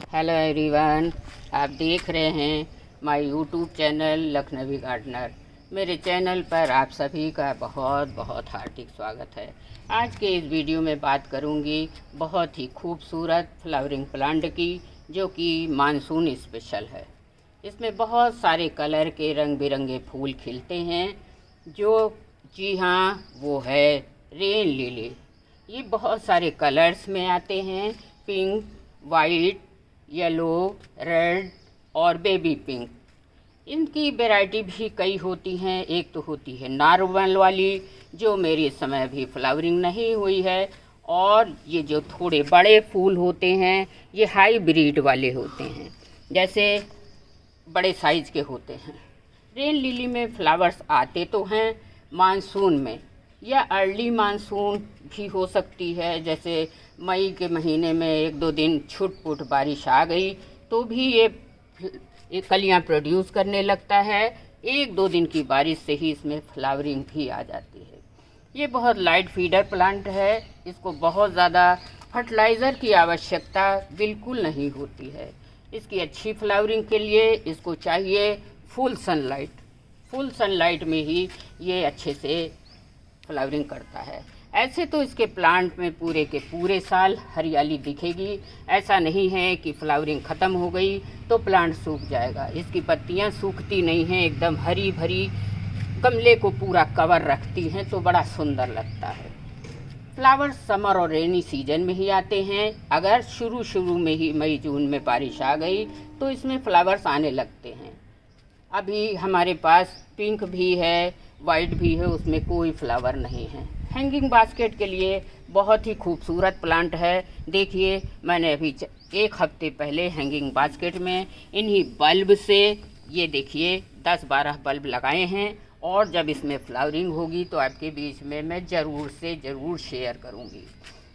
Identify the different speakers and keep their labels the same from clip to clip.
Speaker 1: Hello everyone, आप देख रहे हैं my YouTube channel Lakhnavi gardener. मेरे चैनल पर आप सभी का बहुत बहुत हार्दिक स्वागत है। आज के इस वीडियो में बात करूंगी बहुत ही खूबसूरत फ्लावरिंग प्लांट की, जो कि मानसून स्पेशल है। इसमें बहुत सारे कलर के रंग बिरंगे फूल खिलते हैं, जो जी हाँ वो है रेन लिली। ये बहुत सारे कलर्स में आते हैं, पिंक, वाइट, येलो, रेड और बेबी पिंक। इनकी वैरायटी भी कई होती हैं। एक तो होती है नॉर्मल वाली, जो मेरी इस समय अभी फ्लावरिंग नहीं हुई है, और ये जो थोड़े बड़े फूल होते हैं ये हाइब्रिड वाले होते हैं, जैसे बड़े साइज के होते हैं। रेन लिली में फ्लावर्स आते तो हैं मानसून में, या अर्ली मानसून भी हो सकती है। जैसे मई के महीने में एक दो दिन छुट-पुट बारिश आ गई तो भी ये कलियां प्रोड्यूस करने लगता है। एक दो दिन की बारिश से ही इसमें फ्लावरिंग भी आ जाती है। ये बहुत लाइट फीडर प्लांट है। इसको बहुत ज़्यादा फर्टिलाइज़र की आवश्यकता बिल्कुल नहीं होती है। इसकी अच्छी फ्लावरिंग के लिए इसको चाहिए फुल सनलाइट। फुल सनलाइट में ही ये अच्छे से फ्लावरिंग करता है। ऐसे तो इसके प्लांट में पूरे के पूरे साल हरियाली दिखेगी। ऐसा नहीं है कि फ्लावरिंग ख़त्म हो गई तो प्लांट सूख जाएगा। इसकी पत्तियां सूखती नहीं हैं, एकदम हरी भरी गमले को पूरा कवर रखती हैं, तो बड़ा सुंदर लगता है। फ्लावर्स समर और रेनी सीजन में ही आते हैं। अगर शुरू में ही मई जून में बारिश आ गई तो इसमें फ्लावर्स आने लगते हैं। अभी हमारे पास पिंक भी है, वाइट भी है, उसमें कोई फ्लावर नहीं है। हैंगिंग बास्केट के लिए बहुत ही खूबसूरत प्लांट है। देखिए, मैंने अभी एक हफ्ते पहले हैंगिंग बास्केट में इन्हीं बल्ब से ये देखिए 10-12 बल्ब लगाए हैं, और जब इसमें फ्लावरिंग होगी तो आपके बीच में मैं ज़रूर शेयर करूँगी।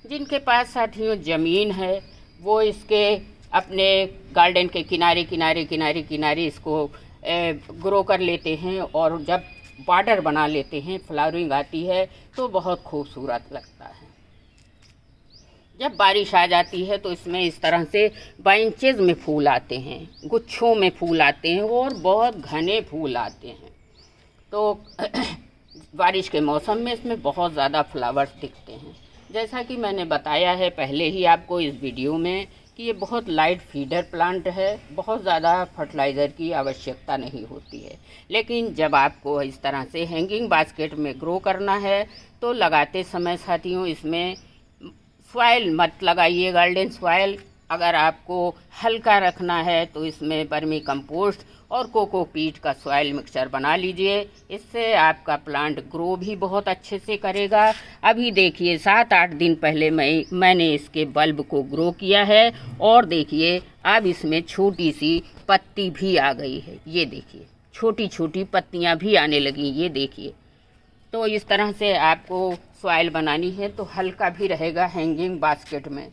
Speaker 1: जिनके पास साथियों ज़मीन है वो इसके अपने गार्डन के किनारे इसको ग्रो कर लेते हैं, और जब बॉर्डर बना लेते हैं, फ्लावरिंग आती है तो बहुत खूबसूरत लगता है। जब बारिश आ जाती है तो इसमें इस तरह से बंचेज में फूल आते हैं, गुच्छों में फूल आते हैं, और बहुत घने फूल आते हैं। तो बारिश के मौसम में इसमें बहुत ज़्यादा फ्लावर्स दिखते हैं। जैसा कि मैंने बताया है पहले ही आपको इस वीडियो में कि ये बहुत लाइट फीडर प्लांट है। बहुत ज़्यादा फर्टिलाइज़र की आवश्यकता नहीं होती है। लेकिन जब आपको इस तरह से हैंगिंग बास्केट में ग्रो करना है तो लगाते समय साथियों इसमें सॉइल मत लगाइए, गार्डन सॉइल। अगर आपको हल्का रखना है तो इसमें वर्मी कंपोस्ट और कोकोपीट का सॉइल मिक्सचर बना लीजिए। इससे आपका प्लांट ग्रो भी बहुत अच्छे से करेगा। अभी देखिए 7-8 दिन पहले मैंने इसके बल्ब को ग्रो किया है, और देखिए अब इसमें छोटी सी पत्ती भी आ गई है। ये देखिए छोटी छोटी पत्तियां भी आने लगी, ये देखिए। तो इस तरह से आपको सॉइल बनानी है तो हल्का भी रहेगा हैंगिंग बास्केट में।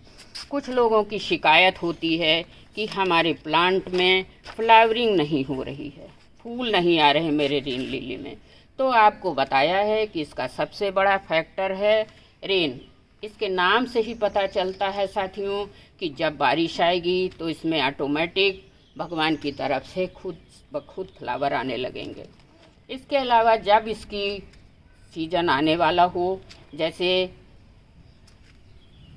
Speaker 1: कुछ लोगों की शिकायत होती है कि हमारे प्लांट में फ्लावरिंग नहीं हो रही है, फूल नहीं आ रहे मेरे रेन लिली में। तो आपको बताया है कि इसका सबसे बड़ा फैक्टर है रेन। इसके नाम से ही पता चलता है साथियों कि जब बारिश आएगी तो इसमें ऑटोमेटिक भगवान की तरफ से खुद ब खुद फ्लावर आने लगेंगे। इसके अलावा जब इसकी सीजन आने वाला हो, जैसे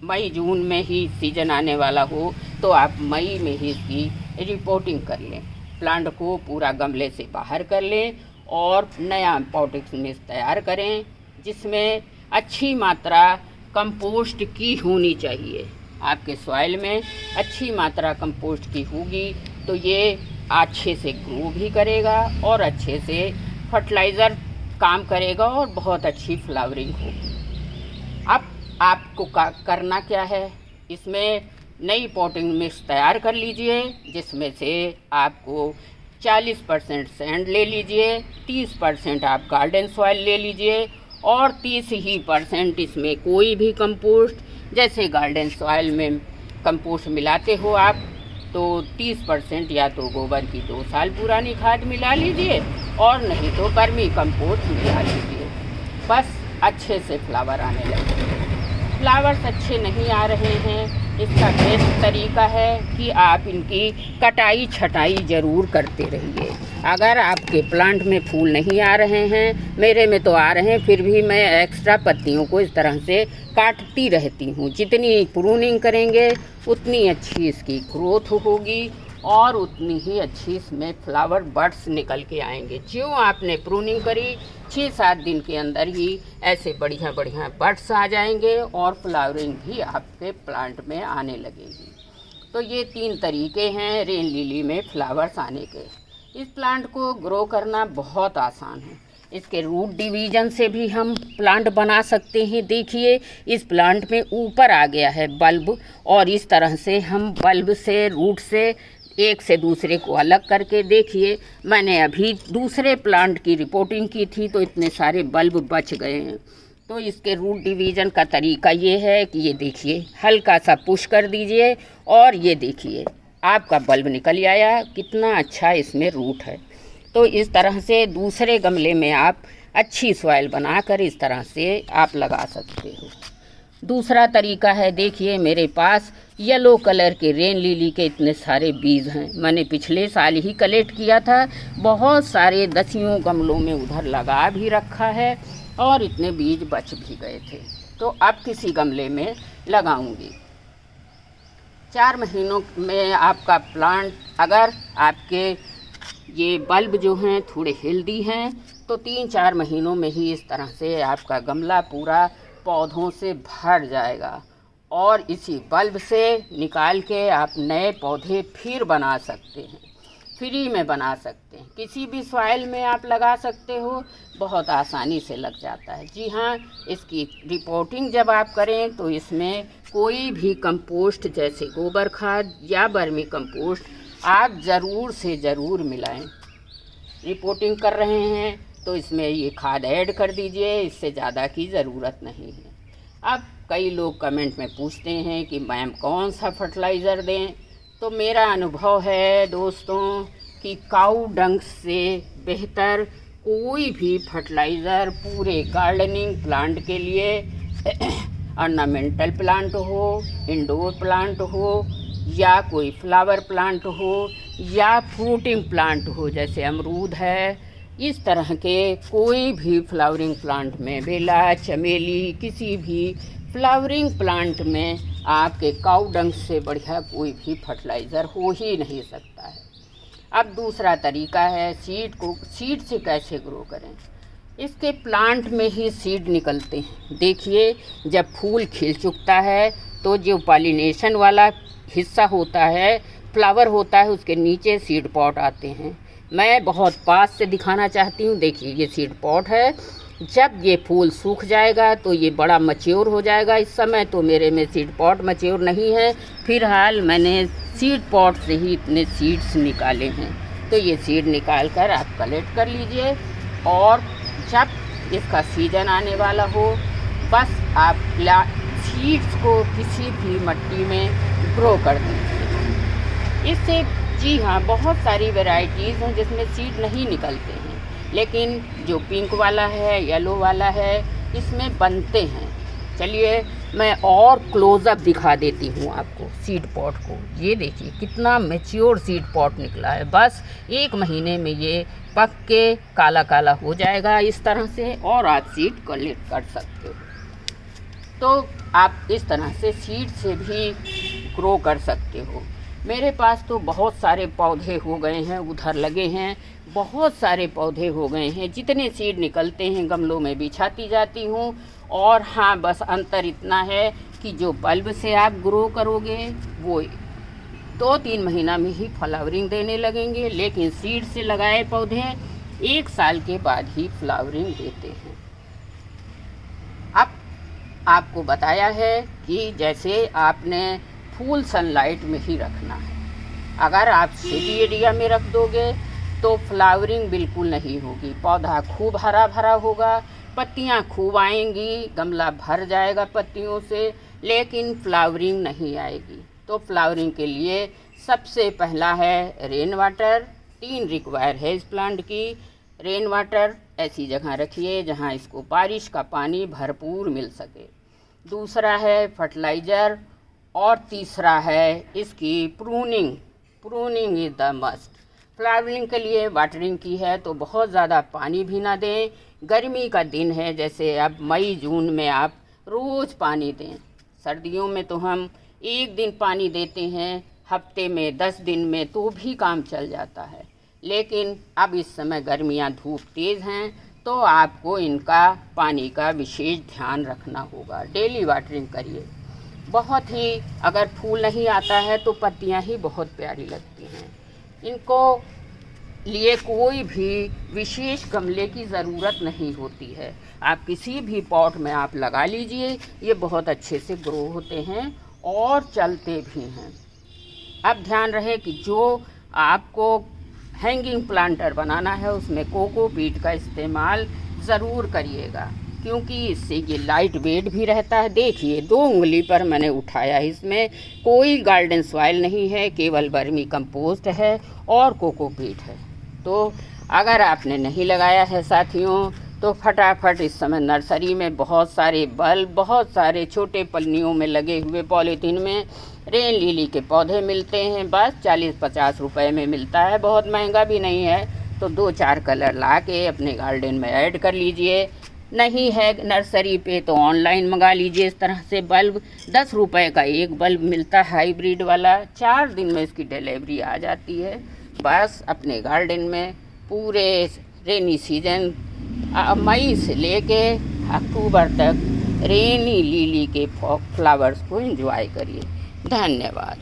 Speaker 1: मई जून में ही सीजन आने वाला हो, तो आप मई में ही इसकी रिपोर्टिंग कर लें। प्लांट को पूरा गमले से बाहर कर लें और नया पॉटिंग मिक्स तैयार करें, जिसमें अच्छी मात्रा कंपोस्ट की होनी चाहिए। आपके सॉइल में अच्छी मात्रा कंपोस्ट की होगी तो ये अच्छे से ग्रो भी करेगा और अच्छे से फर्टिलाइज़र काम करेगा और बहुत अच्छी फ्लावरिंग होगी। अब आपको करना क्या है, इसमें नई पॉटिंग मिक्स तैयार कर लीजिए, जिसमें से आपको 40% सैंड ले लीजिए, 30% आप गार्डन सॉइल ले लीजिए, और 30% इसमें कोई भी कंपोस्ट, जैसे गार्डन सॉइल में कंपोस्ट मिलाते हो आप, तो 30% या तो गोबर की 2 साल पुरानी खाद मिला लीजिए, और नहीं तो वर्मी कंपोस्ट मिला लीजिए। बस अच्छे से फ्लावर आने लगेंगे। फ्लावर्स अच्छे नहीं आ रहे हैं, इसका बेस्ट तरीका है कि आप इनकी कटाई छटाई ज़रूर करते रहिए। अगर आपके प्लांट में फूल नहीं आ रहे हैं, मेरे में तो आ रहे हैं, फिर भी मैं एक्स्ट्रा पत्तियों को इस तरह से काटती रहती हूँ। जितनी प्रूनिंग करेंगे उतनी अच्छी इसकी ग्रोथ होगी और उतनी ही अच्छी इसमें फ्लावर बड्स निकल के आएंगे। ज्यों आपने प्रूनिंग करी 6-7 दिन के अंदर ही ऐसे बढ़िया बढ़िया बड्स आ जाएंगे और फ्लावरिंग भी आपके प्लांट में आने लगेगी। तो ये 3 तरीके हैं रेन लिली में फ्लावर्स आने के। इस प्लांट को ग्रो करना बहुत आसान है। इसके रूट डिवीज़न से भी हम प्लांट बना सकते हैं। देखिए इस प्लांट में ऊपर आ गया है बल्ब और इस तरह से हम बल्ब से रूट से एक से दूसरे को अलग करके, देखिए मैंने अभी दूसरे प्लांट की रिपोर्टिंग की थी तो इतने सारे बल्ब बच गए हैं। तो इसके रूट डिवीज़न का तरीका ये है कि ये देखिए हल्का सा पुश कर दीजिए और ये देखिए आपका बल्ब निकल आया। कितना अच्छा इसमें रूट है। तो इस तरह से दूसरे गमले में आप अच्छी सॉइल बनाकर इस तरह से आप लगा सकते हो। दूसरा तरीका है, देखिए मेरे पास येलो कलर के रेन लिली के इतने सारे बीज हैं। मैंने पिछले साल ही कलेक्ट किया था, बहुत सारे दसियों गमलों में उधर लगा भी रखा है और इतने बीज बच भी गए थे। तो अब किसी गमले में लगाऊंगी। 4 महीनों में आपका प्लांट, अगर आपके ये बल्ब जो हैं थोड़े हेल्दी हैं तो 3-4 महीनों में ही इस तरह से आपका गमला पूरा पौधों से भर जाएगा और इसी बल्ब से निकाल के आप नए पौधे फिर बना सकते हैं, फ्री में बना सकते हैं। किसी भी सॉइल में आप लगा सकते हो, बहुत आसानी से लग जाता है। जी हाँ, इसकी रिपोर्टिंग जब आप करें तो इसमें कोई भी कंपोस्ट जैसे गोबर खाद या वर्मी कंपोस्ट आप ज़रूर से ज़रूर मिलाएं। रिपोर्टिंग कर रहे हैं तो इसमें ये खाद ऐड कर दीजिए, इससे ज़्यादा की ज़रूरत नहीं है। अब कई लोग कमेंट में पूछते हैं कि मैम कौन सा फर्टिलाइज़र दें, तो मेरा अनुभव है दोस्तों कि काऊ डंग से बेहतर कोई भी फर्टिलाइज़र पूरे गार्डनिंग प्लांट के लिए ऑर्नामेंटल प्लांट हो, इंडोर प्लांट हो या कोई फ्लावर प्लांट हो या फ्रूटिंग प्लांट हो, जैसे अमरूद है, इस तरह के कोई भी फ्लावरिंग प्लांट में, बेला, चमेली, किसी भी फ्लावरिंग प्लांट में आपके काऊ डंग से बढ़िया कोई भी फर्टिलाइज़र हो ही नहीं सकता है। अब दूसरा तरीका है सीड से कैसे ग्रो करें। इसके प्लांट में ही सीड निकलते हैं। देखिए जब फूल खिल चुकता है तो जो पॉलिनेशन वाला हिस्सा होता है, फ्लावर होता है, उसके नीचे सीड पॉट आते हैं। मैं बहुत पास से दिखाना चाहती हूँ। देखिए ये सीड पॉट है। जब ये फूल सूख जाएगा तो ये बड़ा मैच्योर हो जाएगा। इस समय तो मेरे में सीड पॉट मैच्योर नहीं है, फिलहाल मैंने सीड पॉट से ही इतने सीड्स निकाले हैं। तो ये सीड निकाल कर आप कलेक्ट कर लीजिए और जब इसका सीजन आने वाला हो, बस आप सीड्स को किसी भी मिट्टी में ग्रो कर दीजिए। इससे जी हाँ, बहुत सारी वैरायटीज़ हैं जिसमें सीड नहीं निकलते हैं, लेकिन जो पिंक वाला है, येलो वाला है, इसमें बनते हैं। चलिए मैं और क्लोज़अप दिखा देती हूँ आपको सीड पॉट को। ये देखिए कितना मैच्योर सीड पॉट निकला है। बस 1 महीने में ये पक के काला काला हो जाएगा इस तरह से और आप सीड कलेक्ट कर सकते हो। तो आप इस तरह से सीड से भी ग्रो कर सकते हो। मेरे पास तो बहुत सारे पौधे हो गए हैं, उधर लगे हैं, बहुत सारे पौधे हो गए हैं। जितने सीड निकलते हैं गमलों में बिछाती जाती हूँ। और हाँ, बस अंतर इतना है कि जो बल्ब से आप ग्रो करोगे वो 2-3 महीना में ही फ्लावरिंग देने लगेंगे, लेकिन सीड से लगाए पौधे 1 साल के बाद ही फ्लावरिंग देते हैं। अब आपको बताया है कि जैसे आपने फूल सनलाइट में ही रखना है। अगर आप सिटी एरिया में रख दोगे तो फ्लावरिंग बिल्कुल नहीं होगी। पौधा खूब हरा भरा होगा, पत्तियां खूब आएंगी, गमला भर जाएगा पत्तियों से, लेकिन फ्लावरिंग नहीं आएगी। तो फ्लावरिंग के लिए सबसे पहला है रेन वाटर। 3 रिक्वायर है इस प्लांट की। रेन वाटर ऐसी जगह रखिए जहाँ इसको बारिश का पानी भरपूर मिल सके। दूसरा है फर्टिलाइज़र और तीसरा है इसकी pruning. Pruning is the must. Flowering के लिए वाटरिंग की है तो बहुत ज़्यादा पानी भी ना दें। गर्मी का दिन है, जैसे अब मई जून में आप रोज़ पानी दें। सर्दियों में तो हम एक दिन पानी देते हैं, हफ्ते में 10 दिन में तो भी काम चल जाता है। लेकिन अब इस समय गर्मियाँ धूप तेज़ हैं तो आपको इनका पानी का विशेष ध्यान रखना होगा। डेली वाटरिंग करिए। बहुत ही, अगर फूल नहीं आता है तो पत्तियाँ ही बहुत प्यारी लगती हैं। इनको लिए कोई भी विशेष गमले की ज़रूरत नहीं होती है। आप किसी भी पॉट में आप लगा लीजिए, ये बहुत अच्छे से ग्रो होते हैं और चलते भी हैं। अब ध्यान रहे कि जो आपको हैंगिंग प्लांटर बनाना है उसमें कोकोपीट का इस्तेमाल ज़रूर करिएगा, क्योंकि इससे ये लाइट वेट भी रहता है। देखिए 2 उंगली पर मैंने उठाया, इसमें कोई गार्डन सॉइल नहीं है, केवल वर्मी कंपोस्ट है और कोकोपीट है। तो अगर आपने नहीं लगाया है साथियों तो फटाफट इस समय नर्सरी में बहुत सारे बल्ब, बहुत सारे छोटे पन्नियों में लगे हुए पॉलीथीन में रेन लिली के पौधे मिलते हैं। बस 40-50 रुपए में मिलता है, बहुत महंगा भी नहीं है। तो 2-4 कलर ला के अपने गार्डन में ऐड कर लीजिए। नहीं है नर्सरी पे तो ऑनलाइन मंगा लीजिए। इस तरह से बल्ब 10 रुपए का एक बल्ब मिलता है हाइब्रिड वाला, 4 दिन में इसकी डिलीवरी आ जाती है। बस अपने गार्डन में पूरे रेनी सीजन मई से लेके अक्टूबर तक रेनी लिली के फ्लावर्स को एंजॉय करिए। धन्यवाद।